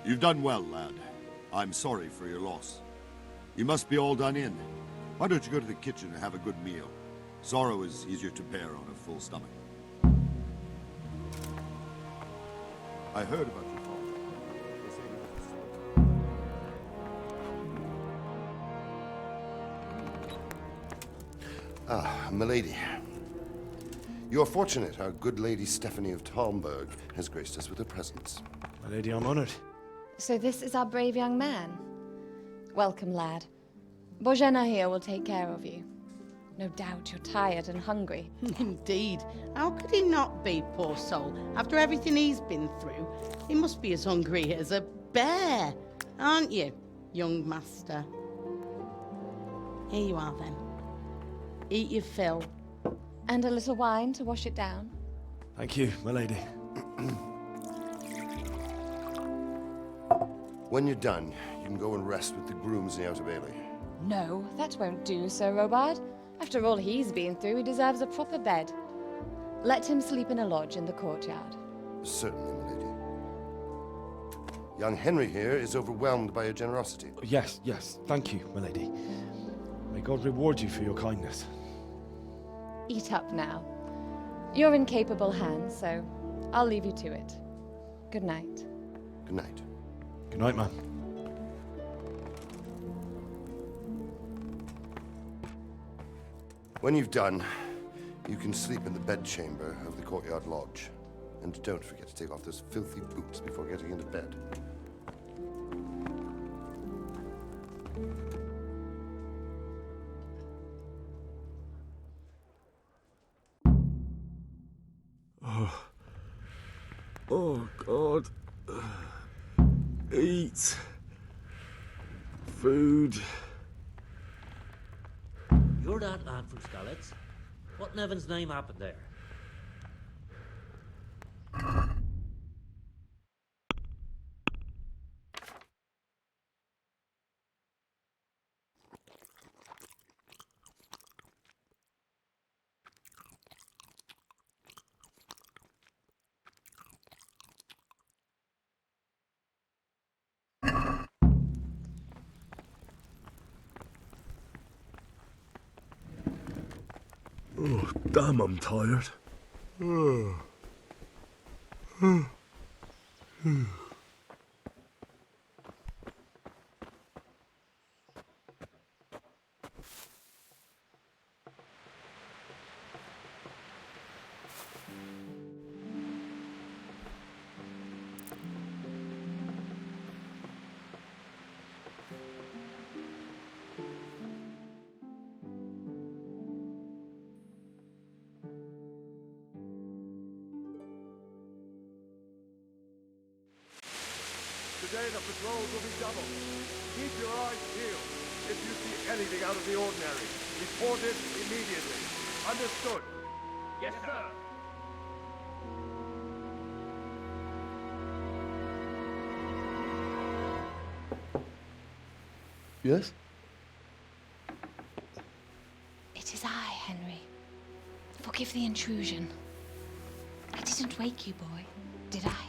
You've done well, lad. I'm sorry for your loss. You must be all done in. Why don't you go to the kitchen and have a good meal? Sorrow is easier to bear on a full stomach. I heard about your father. They say he was Ah, milady. You are fortunate our good lady Stephanie of Talmberg has graced us with her presence. My lady, I'm honored. So this is our brave young man. Welcome, lad. Bozhena here will take care of you. No doubt you're tired and hungry. Indeed. How could he not be, poor soul? After everything he's been through, he must be as hungry as a bear, aren't you, young master? Here you are, then. Eat your fill. And a little wine to wash it down. Thank you, my lady. When you're done, you can go and rest with the grooms in the Outer Bailey. No, that won't do, Sir Robard. After all he's been through, he deserves a proper bed. Let him sleep in a lodge in the courtyard. Certainly, milady. Young Henry here is overwhelmed by your generosity. Yes, thank you, my lady. May God reward you for your kindness. Eat up now. You're in capable hands, so I'll leave you to it. Good night. Good night. Good night, man. When you've done, you can sleep in the bedchamber of the courtyard lodge. And don't forget to take off those filthy boots before getting into bed. Oh, God. Eat. Food. You're that lad from Skalitz. What in heaven's name happened there? Oh, damn, I'm tired. Today the patrols will be doubled. Keep your eyes peeled. If you see anything out of the ordinary, report it immediately. Understood? Yes, sir. Yes? It is I, Henry. Forgive the intrusion. I didn't wake you, boy, did I?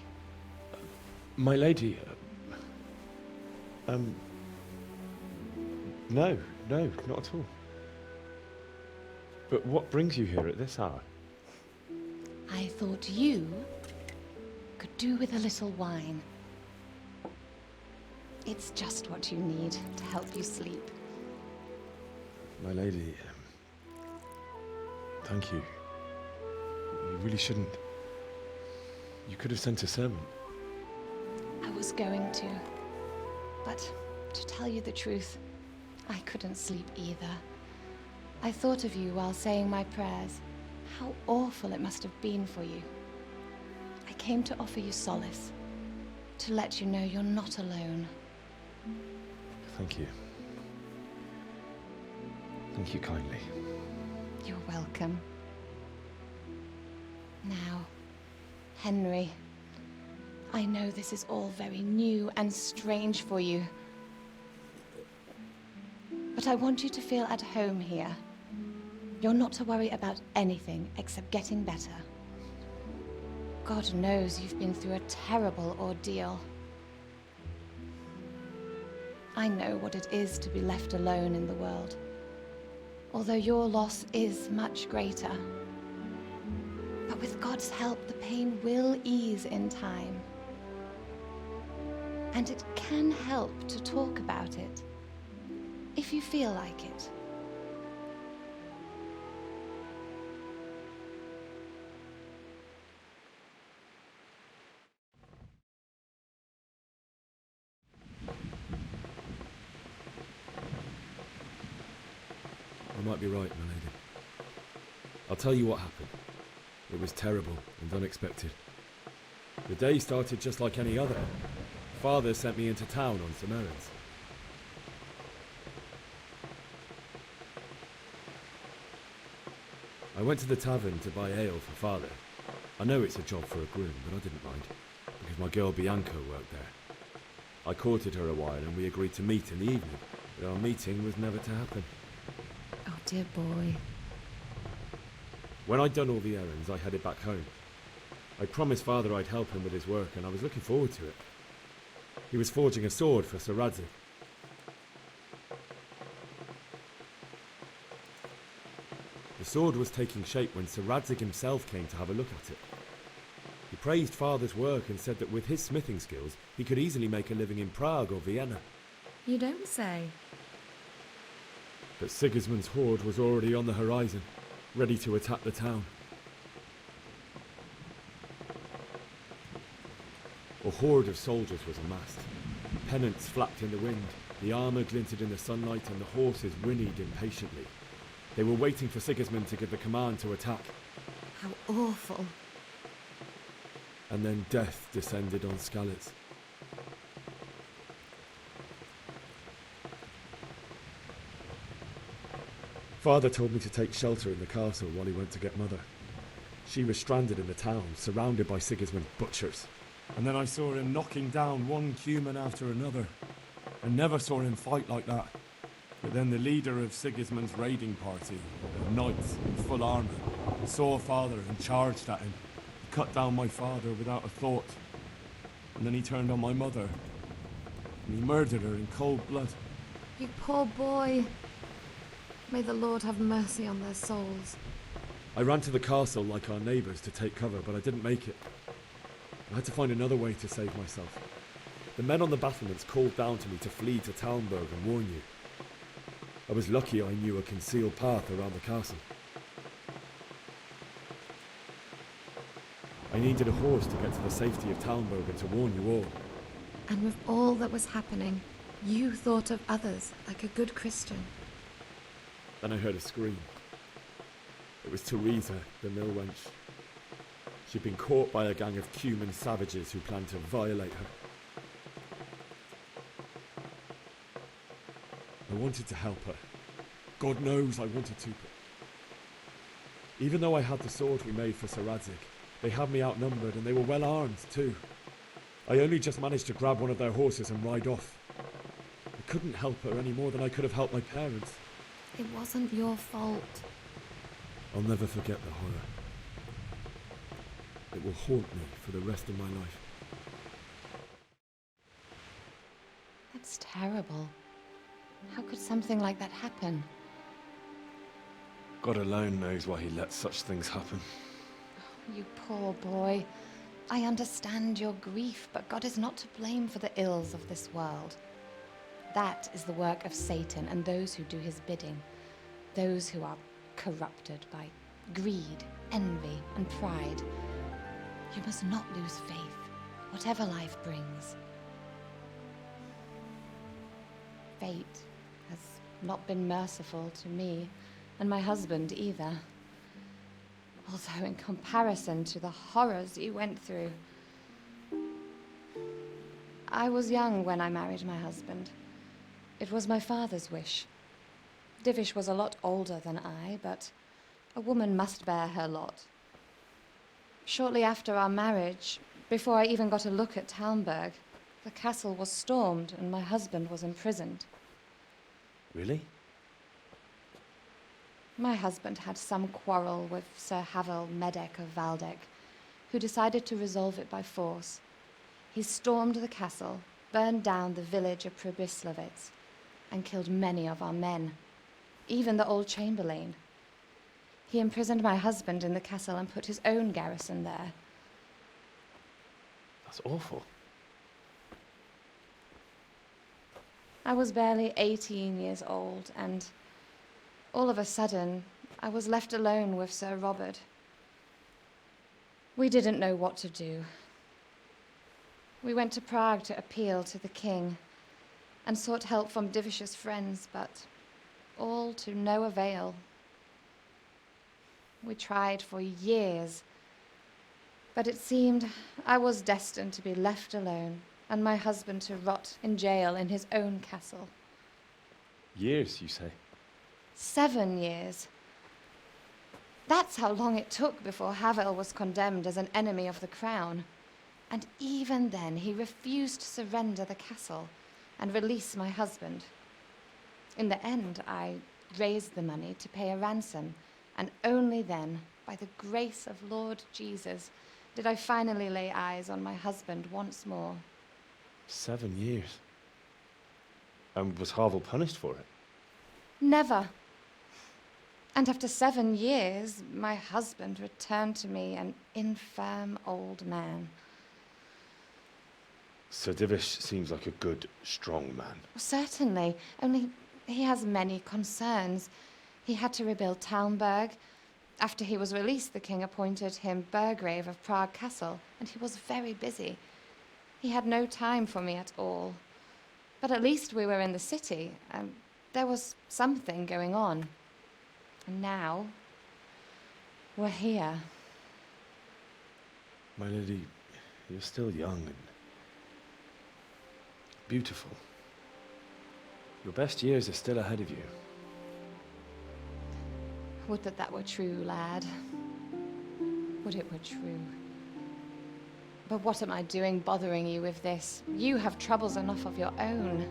My lady, no, not at all. But what brings you here at this hour? I thought you could do with a little wine. It's just what you need to help you sleep. My lady, thank you. You really shouldn't. You could have sent a servant. I was going to, but to tell you the truth, I couldn't sleep either. I thought of you while saying my prayers. How awful it must have been for you. I came to offer you solace, to let you know you're not alone. Thank you. Thank you kindly. You're welcome. Now, Henry, I know this is all very new and strange for you. But I want you to feel at home here. You're not to worry about anything except getting better. God knows you've been through a terrible ordeal. I know what it is to be left alone in the world. Although your loss is much greater. But with God's help, the pain will ease in time. And it can help to talk about it, if you feel like it. You might be right, my lady. I'll tell you what happened. It was terrible and unexpected. The day started just like any other. Father sent me into town on some errands. I went to the tavern to buy ale for Father. I know it's a job for a groom, but I didn't mind, because my girl Bianca worked there. I courted her a while and we agreed to meet in the evening, but our meeting was never to happen. Oh, dear boy. When I'd done all the errands, I headed back home. I promised Father I'd help him with his work, and I was looking forward to it. He was forging a sword for Sir Radzik. The sword was taking shape when Sir Radzik himself came to have a look at it. He praised Father's work and said that with his smithing skills, he could easily make a living in Prague or Vienna. You don't say. But Sigismund's horde was already on the horizon, ready to attack the town. A horde of soldiers was amassed. Pennants flapped in the wind, the armour glinted in the sunlight, and the horses whinnied impatiently. They were waiting for Sigismund to give the command to attack. How awful. And then death descended on Skalitz. Father told me to take shelter in the castle while he went to get Mother. She was stranded in the town, surrounded by Sigismund's butchers. And then I saw him knocking down one Cuman after another. I never saw him fight like that. But then the leader of Sigismund's raiding party, a knight in full armour, saw Father and charged at him. He cut down my father without a thought. And then he turned on my mother. And he murdered her in cold blood. You poor boy. May the Lord have mercy on their souls. I ran to the castle like our neighbours to take cover, but I didn't make it. I had to find another way to save myself. The men on the battlements called down to me to flee to Talmberg and warn you. I was lucky I knew a concealed path around the castle. I needed a horse to get to the safety of Talmberg and to warn you all. And with all that was happening, you thought of others like a good Christian. Then I heard a scream. It was Teresa, the mill wench. She'd been caught by a gang of Cuman savages who planned to violate her. I wanted to help her. God knows I wanted to. Even though I had the sword we made for Sir Radzik, they had me outnumbered and they were well armed too. I only just managed to grab one of their horses and ride off. I couldn't help her any more than I could have helped my parents. It wasn't your fault. I'll never forget the horror. It will haunt me for the rest of my life. That's terrible. How could something like that happen? God alone knows why he lets such things happen. You poor boy. I understand your grief, but God is not to blame for the ills of this world. That is the work of Satan and those who do his bidding. Those who are corrupted by greed, envy, and pride. You must not lose faith, whatever life brings. Fate has not been merciful to me, and my husband either. Although in comparison to the horrors you went through. I was young when I married my husband. It was my father's wish. Divish was a lot older than I, but a woman must bear her lot. Shortly after our marriage, before I even got a look at Talmberg, the castle was stormed and my husband was imprisoned. Really? My husband had some quarrel with Sir Havel Medek of Valdek, who decided to resolve it by force. He stormed the castle, burned down the village of Przemyslowice and killed many of our men, even the old chamberlain. He imprisoned my husband in the castle and put his own garrison there. That's awful. I was barely 18 years old, and all of a sudden, I was left alone with Sir Robert. We didn't know what to do. We went to Prague to appeal to the king and sought help from Divish's friends, but all to no avail. We tried for years, but it seemed I was destined to be left alone and my husband to rot in jail in his own castle. Years, you say? 7 years. That's how long it took before Havel was condemned as an enemy of the crown. And even then, he refused to surrender the castle and release my husband. In the end, I raised the money to pay a ransom, and only then, by the grace of Lord Jesus, did I finally lay eyes on my husband once more. 7 years. And was Havel punished for it? Never. And after 7 years, my husband returned to me an infirm old man. Sir Divish seems like a good, strong man. Certainly, only he has many concerns. He had to rebuild Talmberg. After he was released, the king appointed him Burgrave of Prague Castle, and he was very busy. He had no time for me at all. But at least we were in the city, and there was something going on. And now, we're here. My lady, you're still young and beautiful. Your best years are still ahead of you. Would that that were true, lad. Would it were true. But what am I doing bothering you with this? You have troubles enough of your own.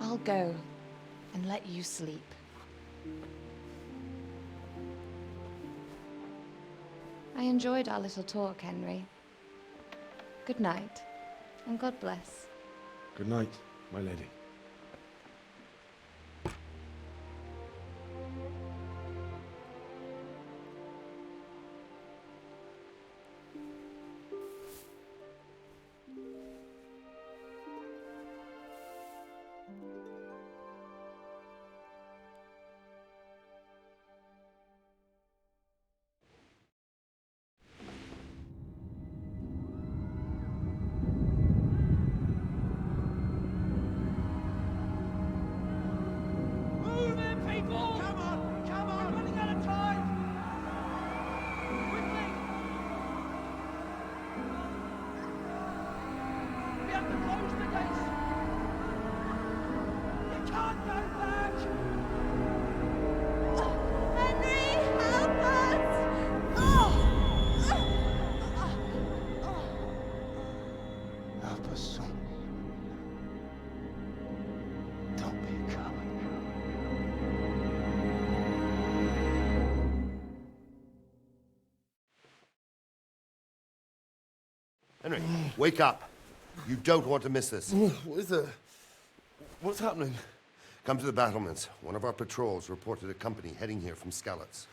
I'll go and let you sleep. I enjoyed our little talk, Henry. Good night, and God bless. Good night, my lady. Henry, wake up. You don't want to miss this. What is it? What's happening? Come to the battlements. One of our patrols reported a company heading here from Skalitz.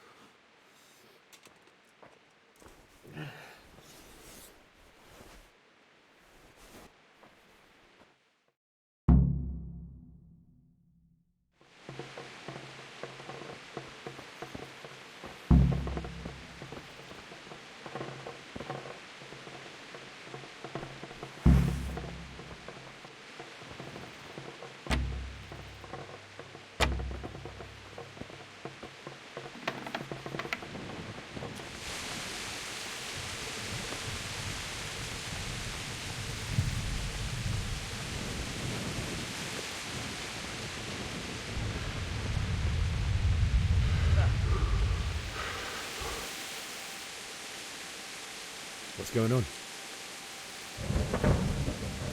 What's going on?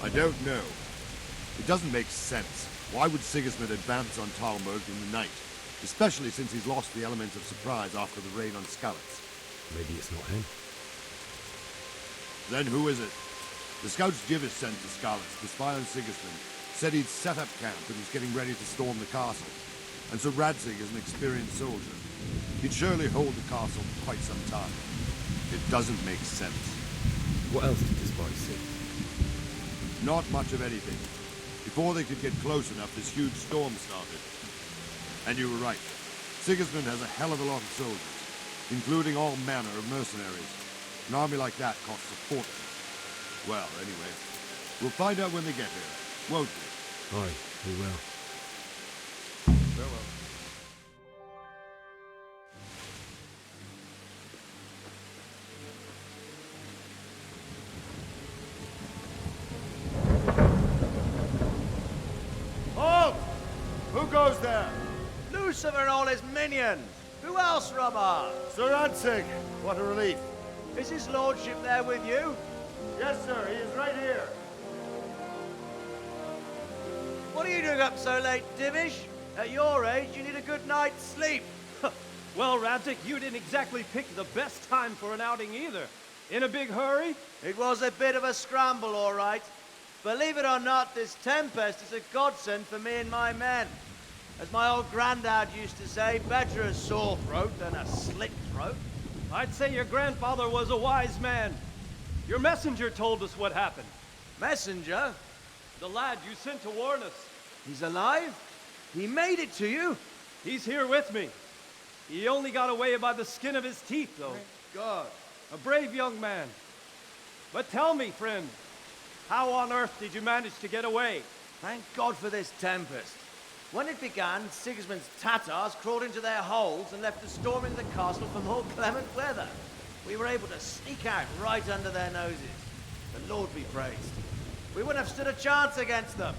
I don't know. It doesn't make sense. Why would Sigismund advance on Talmberg in the night? Especially since he's lost the element of surprise after the raid on Skalitz. Maybe it's not him. Then who is it? The scouts Divish sent to Skalitz to spy on Sigismund said he'd set up camp and was getting ready to storm the castle. And so Radzig is an experienced soldier. He'd surely hold the castle for quite some time. It doesn't make sense. What else did the spies see? Not much of anything. Before they could get close enough, this huge storm started. And you were right. Sigismund has a hell of a lot of soldiers, including all manner of mercenaries. An army like that costs a fortune. Well, anyway, we'll find out when they get here, won't we? Aye, we will. Farewell. Halt! Who goes there? Lucifer and all his minions. Who else, Robert? Sir Radzig. What a relief. Is his lordship there with you? Yes, sir. He is right here. What are you doing up so late, Divish? At your age, you need a good night's sleep. Well, Radzig, you didn't exactly pick the best time for an outing either. In a big hurry? It was a bit of a scramble, all right. Believe it or not, this tempest is a godsend for me and my men. As my old granddad used to say, better a sore throat than a slit throat. I'd say your grandfather was a wise man. Your messenger told us what happened. Messenger? The lad you sent to warn us. He's alive? He made it to you? He's here with me. He only got away by the skin of his teeth, though. Thank God. A brave young man. But tell me, friend, how on earth did you manage to get away? Thank God for this tempest. When it began, Sigismund's Tatars crawled into their holes and left us storming the castle for more clement weather. We were able to sneak out right under their noses. The Lord be praised. We wouldn't have stood a chance against them.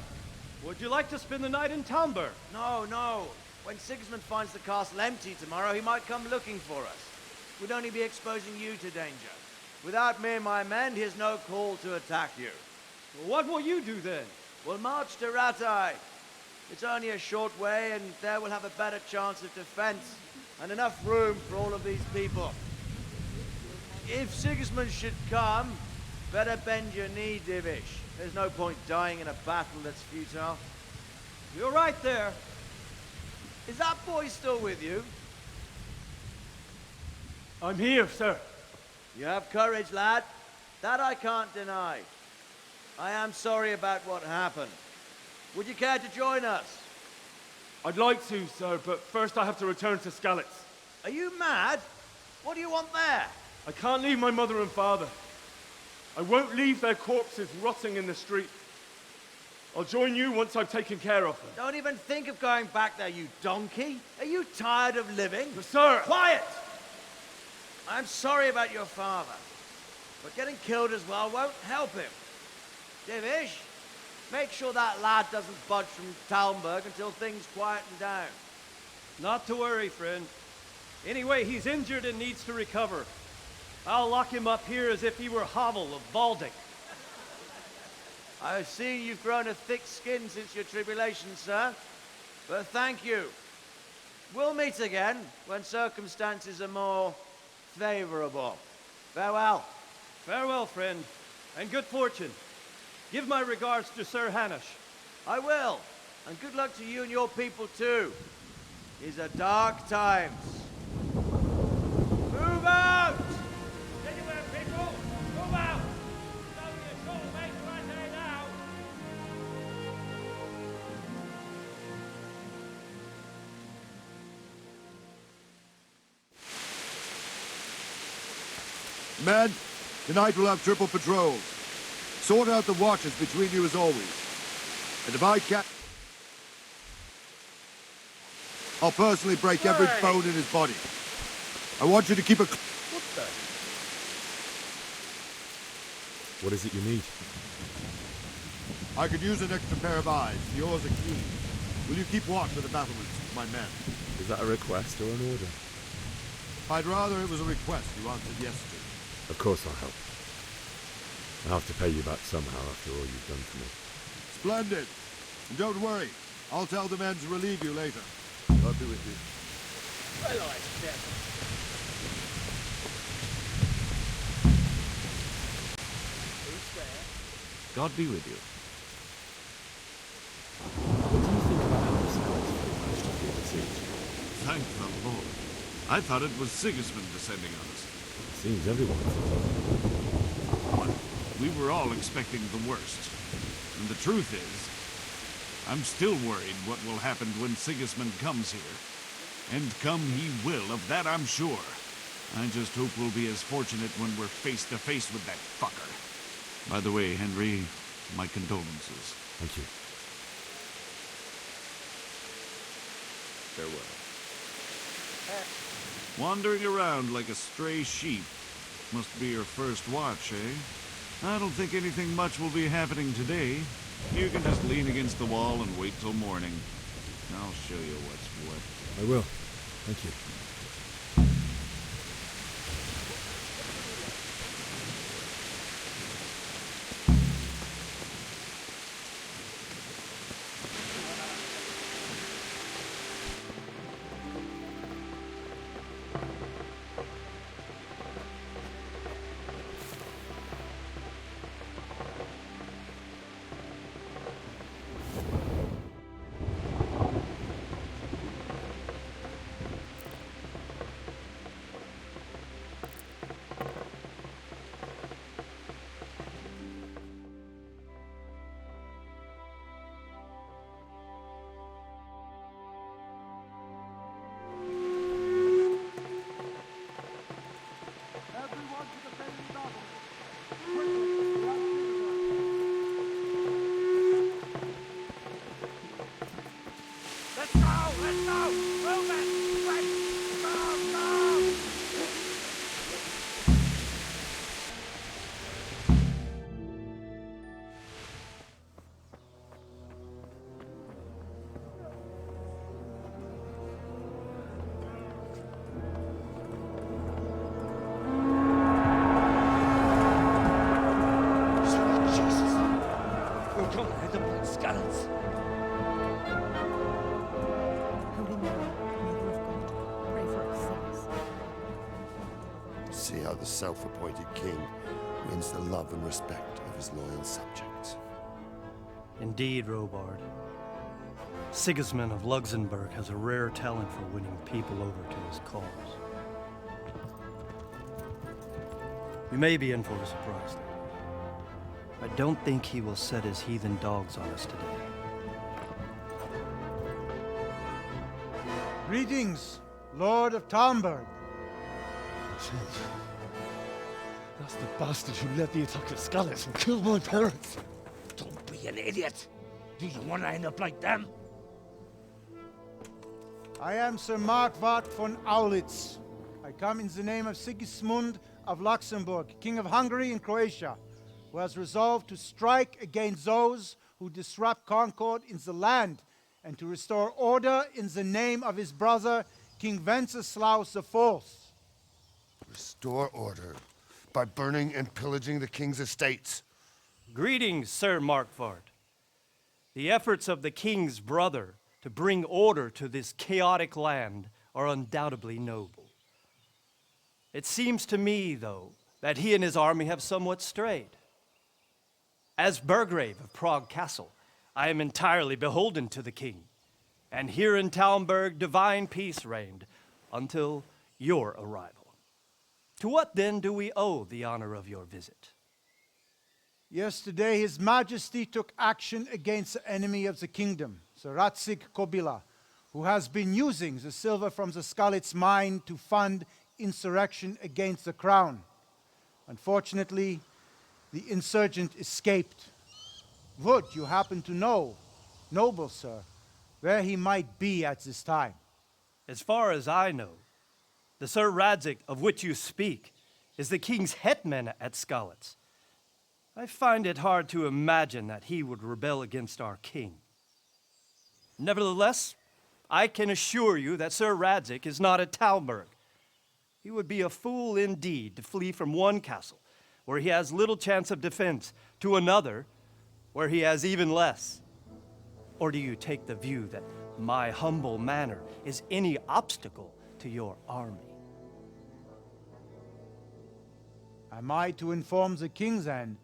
Would you like to spend the night in Talmberg? No, no. When Sigismund finds the castle empty tomorrow, he might come looking for us. We'd only be exposing you to danger. Without me and my men, he has no call to attack you. Well, what will you do then? We'll march to Ratai. It's only a short way, and there we'll have a better chance of defense, and enough room for all of these people. If Sigismund should come, better bend your knee, Divish. There's no point dying in a battle that's futile. You're right there. Is that boy still with you? I'm here, sir. You have courage, lad. That I can't deny. I am sorry about what happened. Would you care to join us? I'd like to, sir, but first I have to return to Skalitz. Are you mad? What do you want there? I can't leave my mother and father. I won't leave their corpses rotting in the street. I'll join you once I've taken care of them. Don't even think of going back there, you donkey. Are you tired of living? But sir! Quiet! I'm sorry about your father, but getting killed as well won't help him. Divish, make sure that lad doesn't budge from Talmberg until things quieten down. Not to worry, friend. Anyway, he's injured and needs to recover. I'll lock him up here as if he were Havel of Baldic. I've seen you've grown a thick skin since your tribulation, sir. But thank you. We'll meet again when circumstances are more favorable. Farewell. Farewell, friend, and good fortune. Give my regards to Sir Hanush. I will. And good luck to you and your people, too. These are dark times. Move out! Anywhere, people! Move out! It's only a short way to Ratai now! Men, tonight we'll have triple patrols. Sort out the watches between you as always. And if I can't, I'll personally break every bone in his body. I want you to keep a... What the? What is it you need? I could use an extra pair of eyes. Yours are keen. Will you keep watch of the battlements, my men? Is that a request or an order? I'd rather it was a request you answered yes to. Of course I'll help. I'll have to pay you back somehow after all you've done for me. Splendid. And don't worry. I'll tell the men to relieve you later. I'll be with you. Well, I said. Who's there? God be with you. What do you think about how the Skalitz managed to flee the siege? Thank the Lord. I thought it was Sigismund descending on us. Seems everyone thought. But we were all expecting the worst. And the truth is, I'm still worried what will happen when Sigismund comes here. And come he will, of that I'm sure. I just hope we'll be as fortunate when we're face to face with that fucker. By the way, Henry, my condolences. Thank you. Farewell. Wandering around like a stray sheep. Must be your first watch, eh? I don't think anything much will be happening today. You can just lean against the wall and wait till morning. I'll show you what's what. I will. Thank you. Skalitz. Holy Mary, Mother of God, pray for us sinners. See how the self-appointed king wins the love and respect of his loyal subjects. Indeed, Robard. Sigismund of Luxembourg has a rare talent for winning people over to his cause. You may be in for a surprise, though. I don't think he will set his heathen dogs on us today. Greetings, Lord of Talmberg. That's the bastard who led the attack at Skalitz and killed my parents. Don't be an idiot. Do you want to end up like them? I am Sir Markwart von Aulitz. I come in the name of Sigismund of Luxembourg, King of Hungary and Croatia, who has resolved to strike against those who disrupt concord in the land and to restore order in the name of his brother, King Wenceslaus IV. Restore order by burning and pillaging the king's estates. Greetings, Sir Markwart. The efforts of the king's brother to bring order to this chaotic land are undoubtedly noble. It seems to me, though, that he and his army have somewhat strayed. As Burgrave of Prague Castle, I am entirely beholden to the king, and here in Talmberg divine peace reigned until your arrival. To what then do we owe the honor of your visit? Yesterday, His Majesty took action against the enemy of the kingdom, Sir Radzig Kobyla, who has been using the silver from the Skalitz mine to fund insurrection against the crown. Unfortunately, the insurgent escaped. Would you happen to know, noble sir, where he might be at this time? As far as I know, the Sir Radzig of which you speak is the king's hetman at Skalitz. I find it hard to imagine that he would rebel against our king. Nevertheless, I can assure you that Sir Radzig is not at Talmberg. He would be a fool indeed to flee from one castle where he has little chance of defense to another where he has even less. Or do you take the view that my humble manner is any obstacle to your army? Am I to inform the king then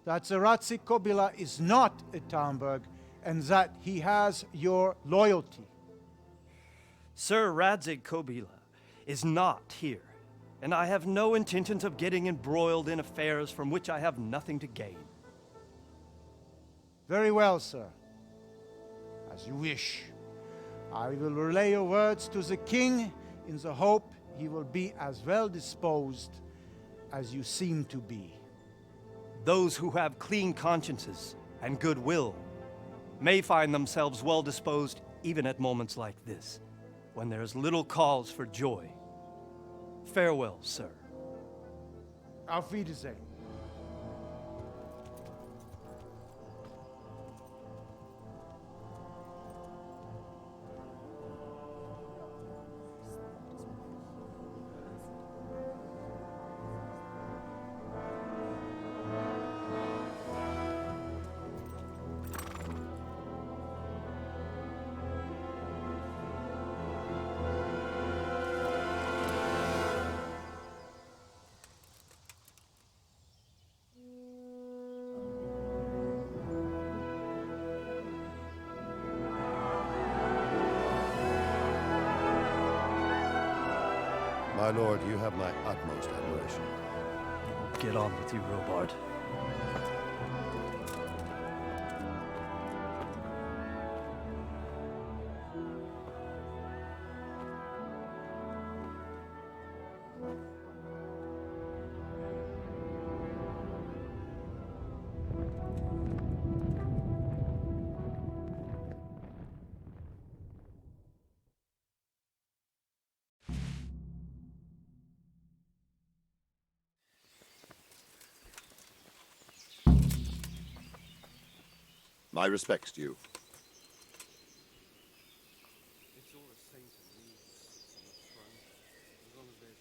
that Ratzik Kobila is not at Talmberg and that he has your loyalty. Sir Radzig Kobila is not here, and I have no intentions of getting embroiled in affairs from which I have nothing to gain. Very well, sir. As you wish. I will relay your words to the king in the hope he will be as well disposed as you seem to be. Those who have clean consciences and goodwill may find themselves well disposed even at moments like this, when there is little cause for joy. Farewell, sir. Auf Wiedersehen. My lord, you have my utmost admiration. Get on with you, Robard. My respects to you.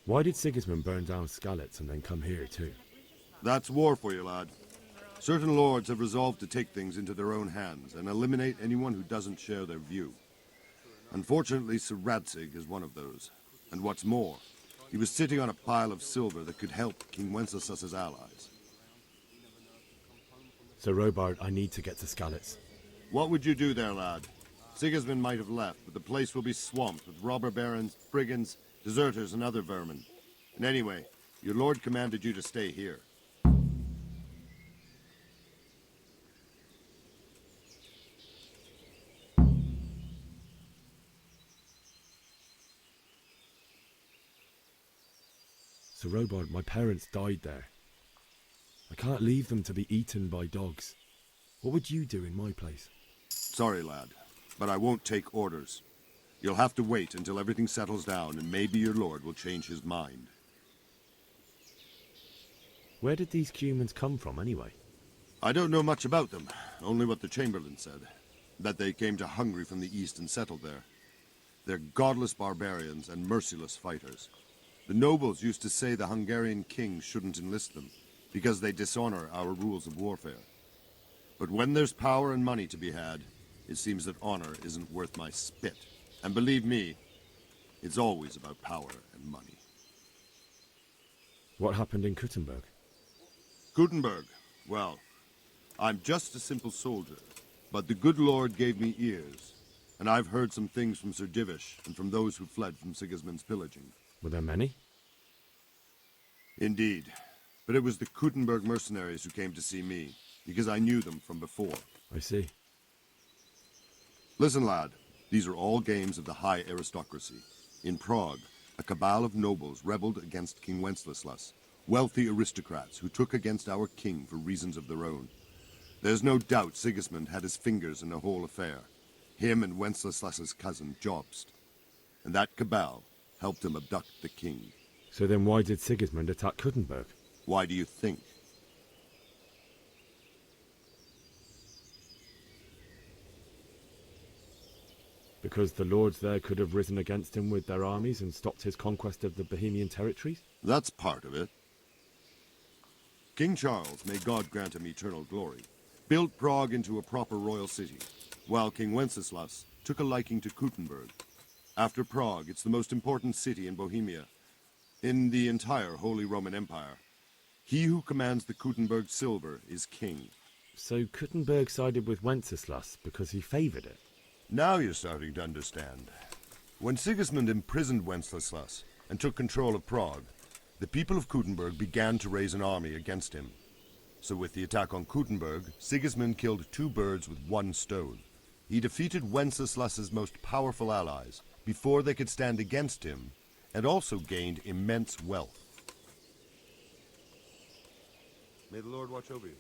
Why did Sigismund burn down Skalitz and then come here too? That's war for you, lad. Certain lords have resolved to take things into their own hands and eliminate anyone who doesn't share their view. Unfortunately, Sir Radzig is one of those. And what's more, he was sitting on a pile of silver that could help King Wenceslas's allies. Sir Robard, I need to get to Skalitz. What would you do there, lad? Sigismund might have left, but the place will be swamped with robber barons, brigands, deserters, and other vermin. And anyway, your lord commanded you to stay here. Sir Robard, my parents died there. I can't leave them to be eaten by dogs. What would you do in my place? Sorry, lad, but I won't take orders. You'll have to wait until everything settles down, and maybe your lord will change his mind. Where did these humans come from, anyway? I don't know much about them, only what the Chamberlain said. That they came to Hungary from the east and settled there. They're godless barbarians and merciless fighters. The nobles used to say the Hungarian king shouldn't enlist them, because they dishonor our rules of warfare. But when there's power and money to be had, it seems that honor isn't worth my spit. And believe me, it's always about power and money. What happened in Kuttenberg? Gutenberg, well, I'm just a simple soldier, but the good Lord gave me ears, and I've heard some things from Sir Divish and from those who fled from Sigismund's pillaging. Were there many? Indeed, but it was the Kuttenberg mercenaries who came to see me, because I knew them from before. I see. Listen, lad, these are all games of the high aristocracy. In Prague, a cabal of nobles rebelled against King Wenceslas, wealthy aristocrats who took against our king for reasons of their own. There's no doubt Sigismund had his fingers in the whole affair, him and Wenceslas's cousin Jobst. And that cabal helped him abduct the king. So then why did Sigismund attack Kuttenberg? Why do you think? Because the lords there could have risen against him with their armies and stopped his conquest of the Bohemian territories? That's part of it. King Charles, may God grant him eternal glory, built Prague into a proper royal city, while King Wenceslas took a liking to Kuttenberg. After Prague, it's the most important city in Bohemia, in the entire Holy Roman Empire. He who commands the Kuttenberg silver is king. So Kuttenberg sided with Wenceslas because he favoured it? Now you're starting to understand. When Sigismund imprisoned Wenceslas and took control of Prague, the people of Kuttenberg began to raise an army against him. So with the attack on Kuttenberg, Sigismund killed 2 birds with 1 stone. He defeated Wenceslas's most powerful allies before they could stand against him, and also gained immense wealth. May the Lord watch over you.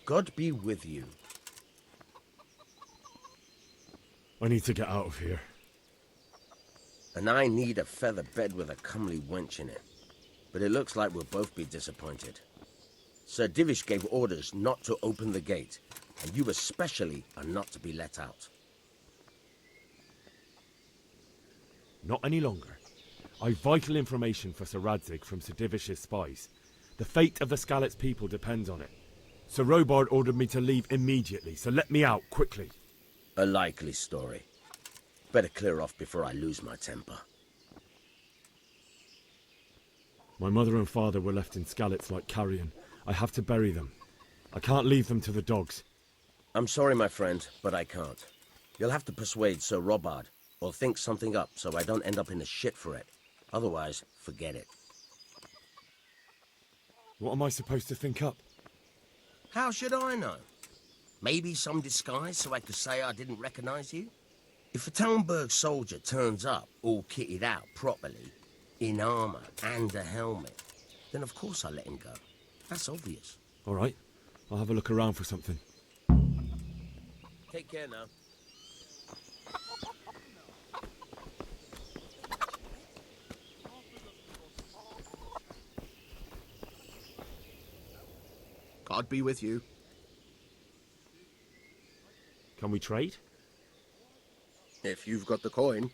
God be with you. I need to get out of here. And I need a feather bed with a comely wench in it. But it looks like we'll both be disappointed. Sir Divish gave orders not to open the gate, and you especially are not to be let out. Not any longer. I've vital information for Sir Radzig from Sir Divish's spies. The fate of the Skalitz people depends on it. Sir Robard ordered me to leave immediately, so let me out, quickly. A likely story. Better clear off before I lose my temper. My mother and father were left in Skalitz like carrion. I have to bury them. I can't leave them to the dogs. I'm sorry, my friend, but I can't. You'll have to persuade Sir Robard, or think something up so I don't end up in the shit for it. Otherwise, forget it. What am I supposed to think up? How should I know? Maybe some disguise so I could say I didn't recognize you? If a Talmberg soldier turns up, all kitted out properly, in armor and a helmet, then of course I let him go. That's obvious. All right. I'll have a look around for something. Take care now. God be with you. Can we trade? If you've got the coin.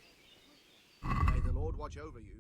May the Lord watch over you.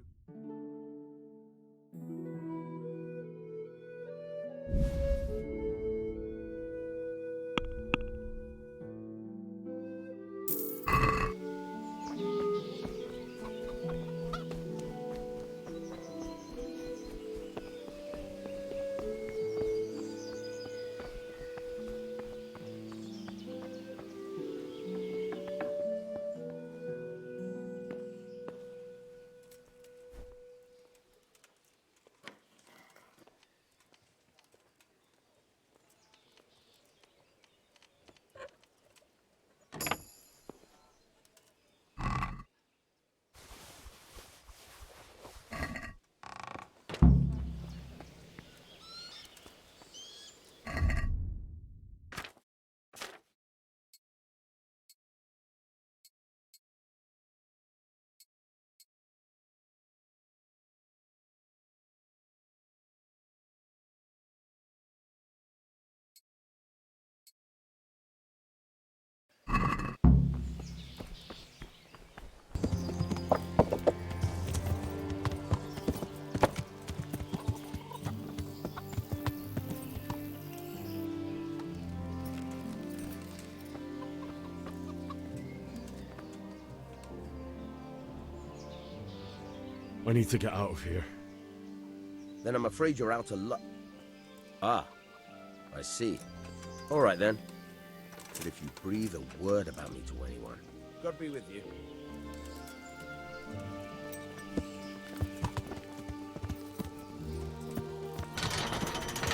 I need to get out of here. Then I'm afraid you're out of luck. Ah, I see. All right then. But if you breathe a word about me to anyone, God be with you.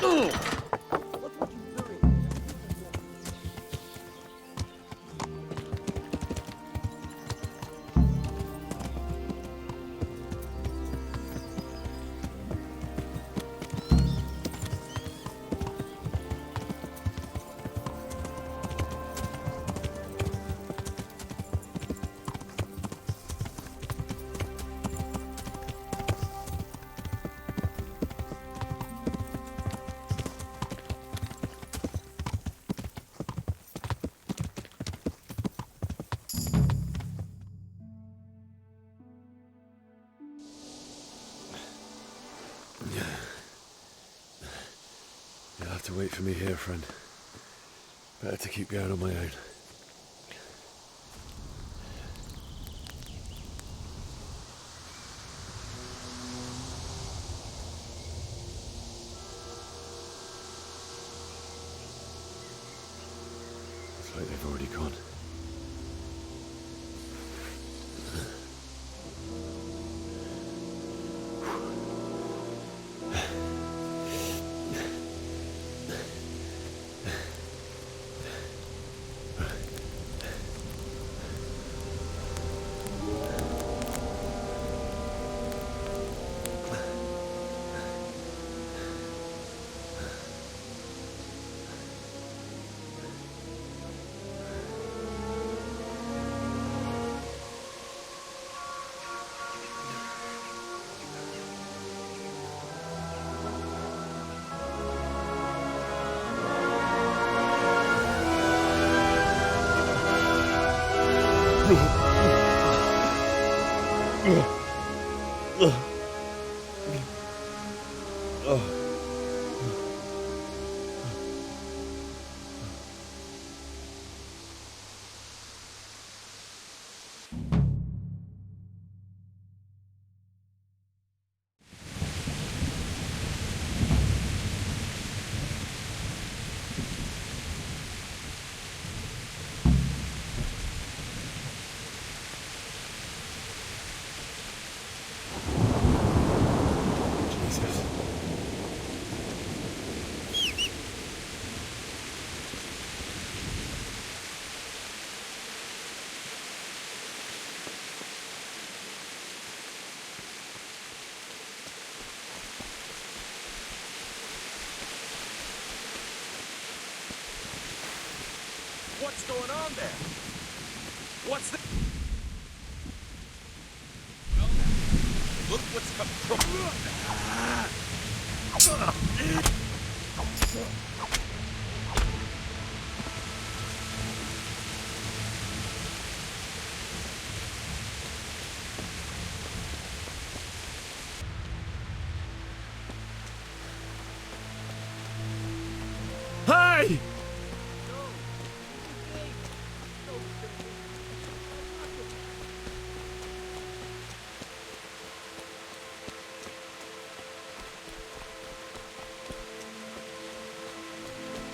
Ugh! You'll have to wait for me here, friend. Better to keep going on my own. Looks like they've already gone. What's going on there? What's the... Look what's come Hey!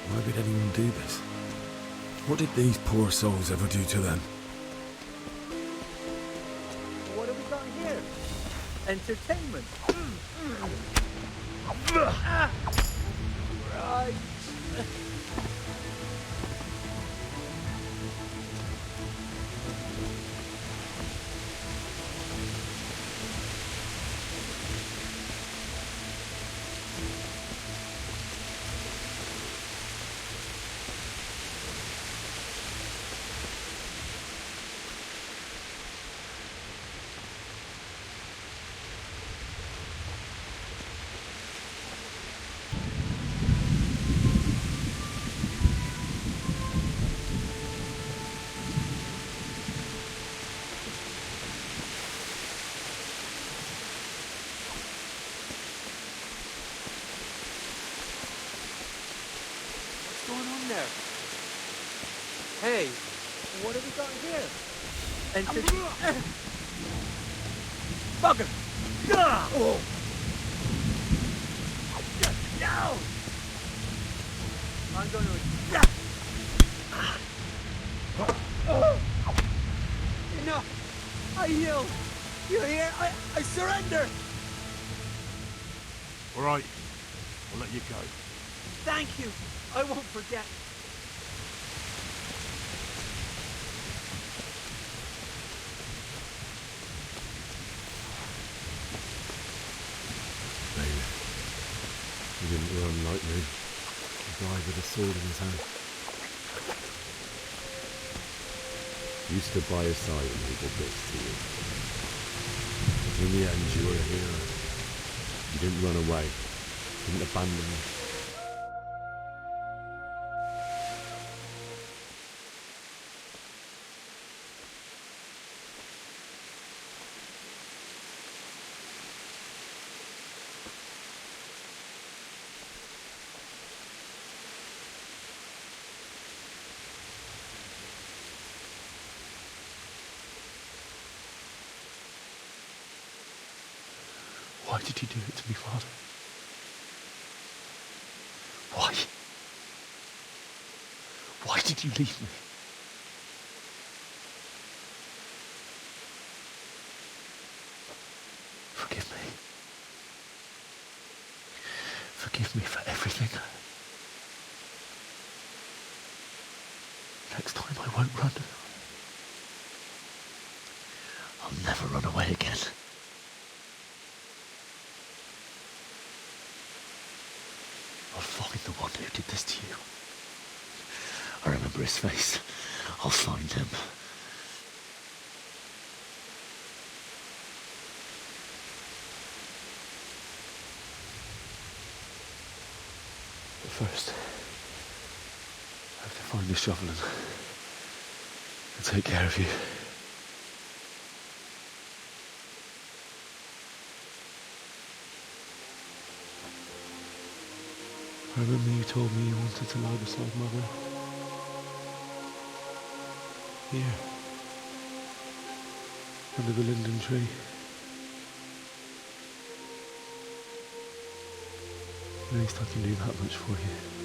Why would anyone do this? What did these poor souls ever do to them? What have we got here? Entertainment. Right. There. Hey, what have we got here? Bugger! Oh. No! I'm going to... Enough! I yield! You hear? I surrender! All right, I'll let you go. Thank you! I won't forget. Baby, he didn't run like me. He died with a sword in his hand. You stood by his side and he did this to you. In the end, you were a hero. You didn't run away. You didn't abandon me. Why did you do it to me, Father? Why? Why did you leave me? Forgive me. Forgive me for everything. Next time I won't run. I'll never run away again. I'll find the one who did this to you. I remember his face. I'll find him. But first, I have to find the shovel and take care of you. I remember you told me you wanted to lie beside Mother. Here. Under the linden tree. At least I can do that much for you.